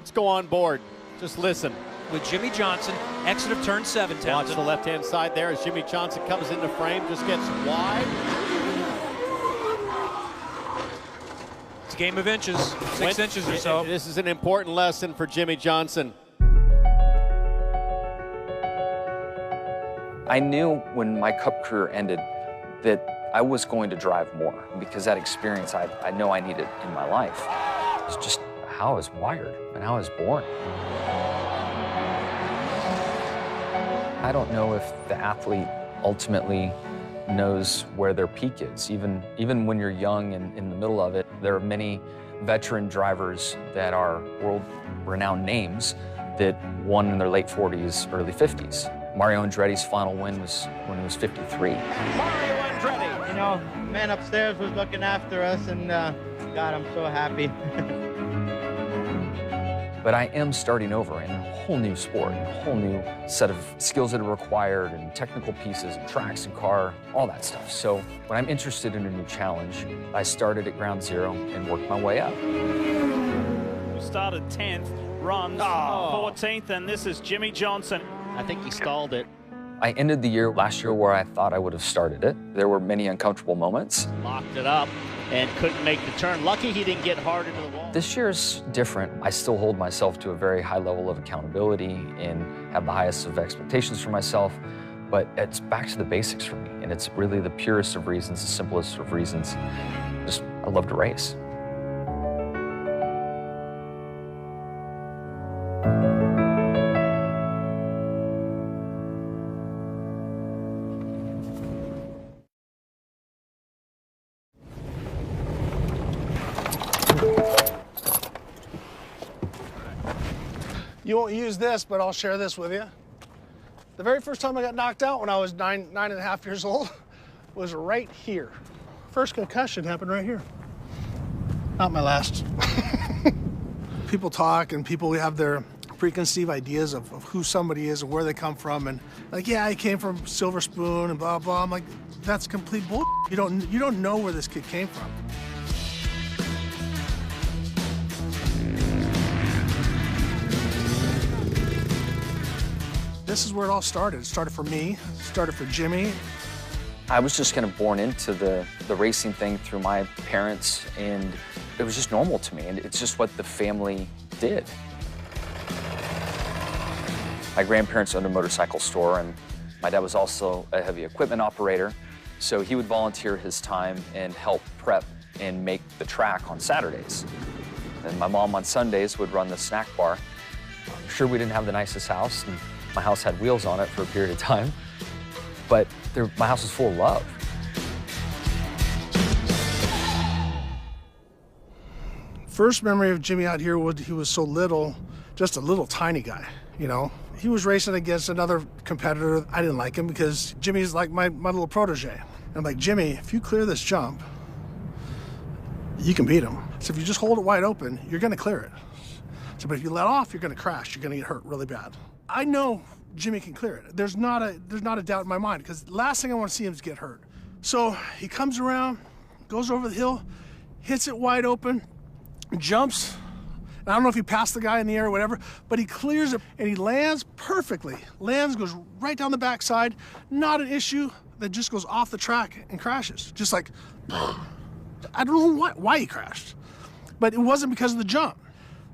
Let's go on board. Just listen. With Jimmie Johnson, exit of turn 7, Watch the left-hand side there as Jimmie Johnson comes into frame, just gets wide. It's a game of inches, 6 inches or so. This is an important lesson for Jimmie Johnson. I knew when my Cup career ended that I was going to drive more because that experience I know I needed in my life. It's just how I was wired and how I was born. I don't know if the athlete ultimately knows where their peak is. Even when you're young and in the middle of it, there are many veteran drivers that are world-renowned names that won in their late 40s, early 50s. Mario Andretti's final win was when he was 53. Mario Andretti. You know, man upstairs was looking after us, and God, I'm so happy. But I am starting over in a whole new sport, a whole new set of skills that are required, and technical pieces, and tracks, and car, all that stuff. So when I'm interested in a new challenge, I started at ground zero and worked my way up. We started 10th, runs 14th, and this is Jimmie Johnson. I think he stalled it. I ended the year last year where I thought I would have started it. There were many uncomfortable moments. Locked it up and couldn't make the turn. Lucky he didn't get hard into the wall. This year's different. I still hold myself to a very high level of accountability and have the highest of expectations for myself, but it's back to the basics for me, and it's really the purest of reasons, the simplest of reasons. Just, I love to race. You won't use this, but I'll share this with you. The very first time I got knocked out when I was nine and a half years old was right here. First concussion happened right here. Not my last. People talk and people have their preconceived ideas of who somebody is and where they come from, and like, yeah, I came from Silver Spoon and blah, blah. I'm like, that's complete bull. You don't know where this kid came from. This is where it all started. It started for me, it started for Jimmie. I was just kind of born into the racing thing through my parents, and it was just normal to me, and it's just what the family did. My grandparents owned a motorcycle store, and my dad was also a heavy equipment operator, so he would volunteer his time and help prep and make the track on Saturdays. And my mom on Sundays would run the snack bar. I'm sure we didn't have the nicest house, and my house had wheels on it for a period of time, but my house was full of love. First memory of Jimmie out here was he was so little, just a little tiny guy, you know? He was racing against another competitor. I didn't like him because Jimmie's like my little protege. I'm like, Jimmie, if you clear this jump, you can beat him. So if you just hold it wide open, you're gonna clear it. So, but if you let off, you're gonna crash. You're gonna get hurt really bad. I know Jimmie can clear it. There's not a doubt in my mind, because the last thing I want to see him is get hurt. So he comes around, goes over the hill, hits it wide open, jumps. And I don't know if he passed the guy in the air or whatever, but he clears it and he lands perfectly. Lands, goes right down the backside. Not an issue. That just goes off the track and crashes. Just like, I don't know why he crashed, but it wasn't because of the jump.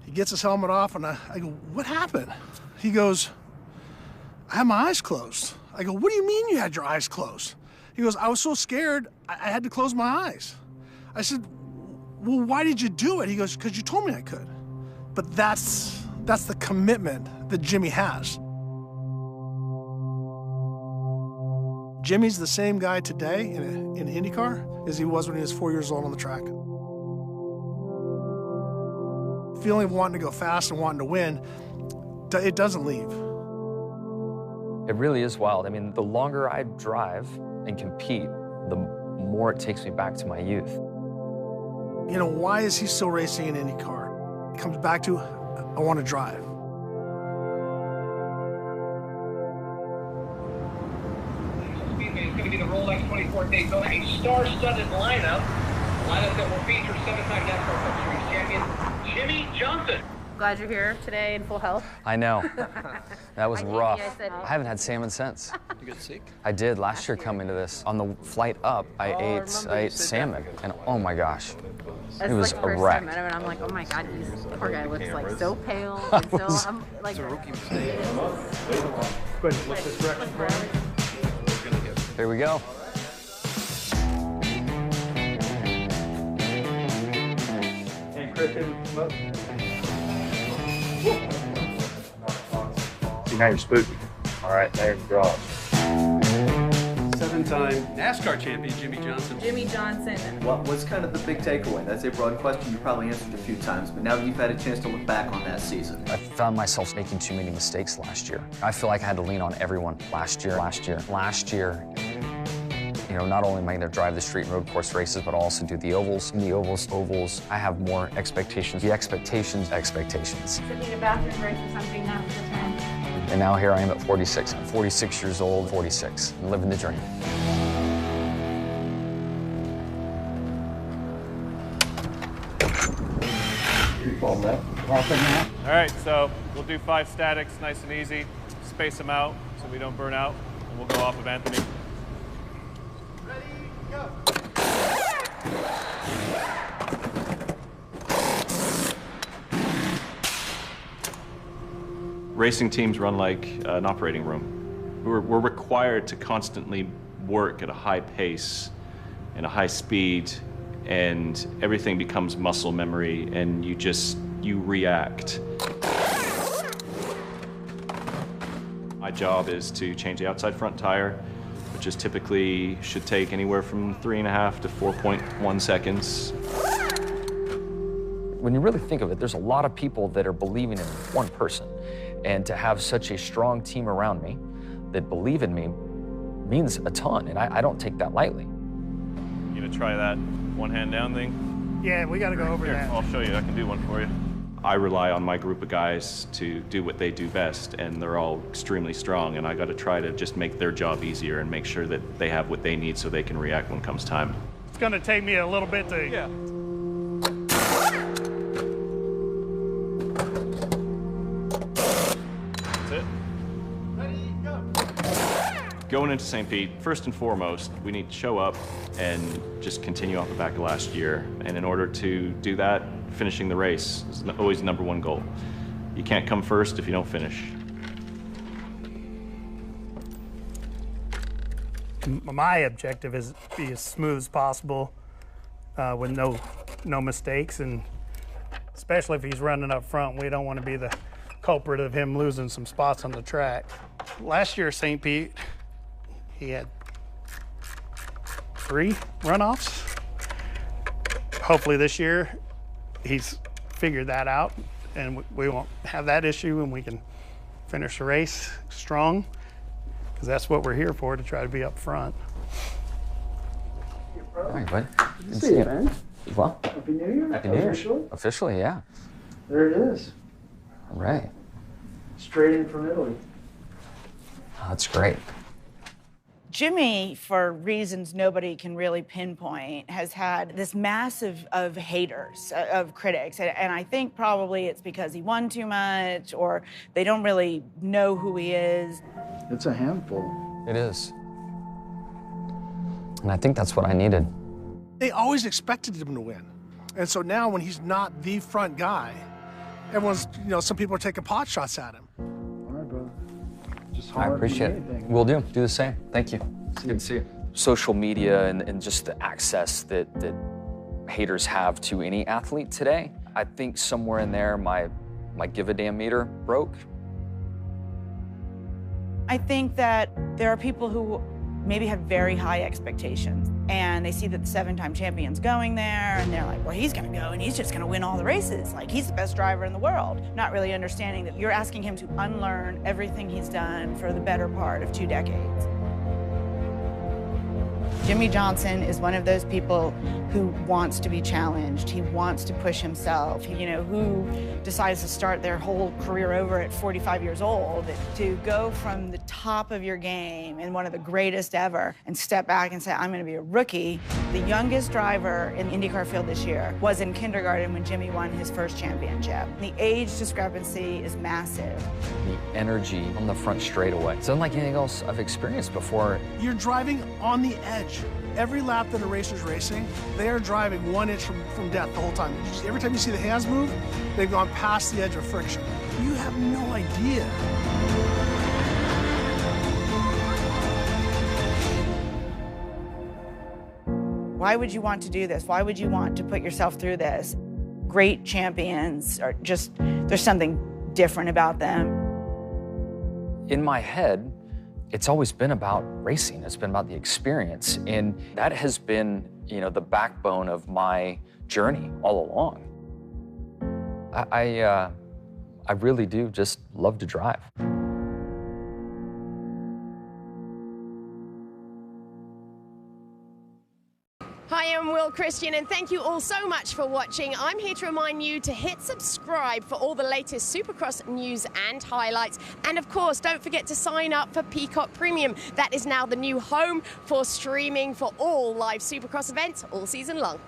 He gets his helmet off, and I go, what happened? He goes, I had my eyes closed. I go, what do you mean you had your eyes closed? He goes, I was so scared, I had to close my eyes. I said, well, why did you do it? He goes, because you told me I could. But that's the commitment that Jimmie has. Jimmie's the same guy today in IndyCar as he was when he was 4 years old on the track. Feeling of wanting to go fast and wanting to win, it doesn't leave. It really is wild. I mean, the longer I drive and compete, the more it takes me back to my youth. You know, why is he still racing in IndyCar? It comes back to, I want to drive. Speedway is going to be the Rolex 24 Daytona, a star-studded lineup that will feature 7-time NASCAR Cup Series champion Jimmie Johnson. Glad you're here today in full health. I know. That was rough. I said, I haven't had salmon since. You get sick? I did last year coming to this. On the flight up, I ate salmon, and oh my gosh, That's it was like a the first wreck. time I met him, and I'm like, oh my God, the poor guy looks like so pale. And so I'm like, It's a rookie mistake. Go ahead, look this direction, Brandon. Here we go. And Christian, look. See, now you're spooky. All right, there you go. 7-time NASCAR champion, Jimmie Johnson. Jimmie Johnson. What's kind of the big takeaway? That's a broad question you probably answered a few times, but now that you've had a chance to look back on that season. I found myself making too many mistakes last year. I feel like I had to lean on everyone last year. You know, not only am I going to drive the street and road course races, but I'll also do the ovals. In the ovals, I have more expectations. The expectations. Sitting in a bathroom break or something now for 10. And now here I am at 46. I'm 46 years old, 46, and living the dream. All right, so we'll do 5 statics, nice and easy. Space them out so we don't burn out, and we'll go off of Anthony. Ready, go. Racing teams run like an operating room. We're required to constantly work at a high pace and a high speed, and everything becomes muscle memory, and you react. My job is to change the outside front tire, which is typically should take anywhere from 3.5 to 4.1 seconds. When you really think of it, there's a lot of people that are believing in one person. And to have such a strong team around me that believe in me means a ton, and I don't take that lightly. You gonna try that one hand down thing? Yeah, we got to go over Here, that. I'll show you. I can do one for you. I rely on my group of guys to do what they do best, and they're all extremely strong, and I got to try to just make their job easier and make sure that they have what they need so they can react when it comes time. It's gonna take me a little bit to... Yeah. That's it. Ready, go. Going into St. Pete, first and foremost, we need to show up and just continue off the back of last year. And in order to do that, finishing the race is always the #1 goal. You can't come first if you don't finish. My objective is to be as smooth as possible with no mistakes, and especially if he's running up front, we don't want to be the culprit of him losing some spots on the track. Last year, St. Pete, he had 3 runoffs. Hopefully this year, he's figured that out, and we won't have that issue, and we can finish the race strong, because that's what we're here for, to try to be up front. All right, bud. Good to see you, man. Well, Happy New Year. Happy New Year. Officially. Officially, yeah. There it is. All right. Straight in from Italy. Oh, that's great. Jimmie, for reasons nobody can really pinpoint, has had this massive of haters, of critics. And I think probably it's because he won too much, or they don't really know who he is. It's a handful. It is. And I think that's what I needed. They always expected him to win. And so now when he's not the front guy, everyone's, some people are taking pot shots at him. All right, brother. Just I appreciate it. Will do. Do the same. Thank you. Good to see you. Social media and just the access that haters have to any athlete today, I think somewhere in there my give a damn meter broke. I think that there are people who maybe have very high expectations, and they see that the 7-time champion's going there, and they're like, well, he's gonna go and he's just gonna win all the races. Like, he's the best driver in the world. Not really understanding that you're asking him to unlearn everything he's done for the better part of 2 decades. Jimmie Johnson is one of those people who wants to be challenged. He wants to push himself. Who decides to start their whole career over at 45 years old, to go from the top of your game and one of the greatest ever and step back and say, I'm going to be a rookie. The youngest driver in the IndyCar field this year was in kindergarten when Jimmie won his first championship. The age discrepancy is massive. The energy on the front straightaway, it's unlike anything else I've experienced before. You're driving on the edge. Every lap that a racer's racing, they are driving 1 inch from death the whole time. Every time you see the hands move, they've gone past the edge of friction. You have no idea. Why would you want to do this? Why would you want to put yourself through this? Great champions are just, there's something different about them. In my head, it's always been about racing. It's been about the experience. And that has been, the backbone of my journey all along. I really do just love to drive. Hi, I'm Will Christian, and thank you all so much for watching. I'm here to remind you to hit subscribe for all the latest Supercross news and highlights. And of course, don't forget to sign up for Peacock Premium. That is now the new home for streaming for all live Supercross events all season long.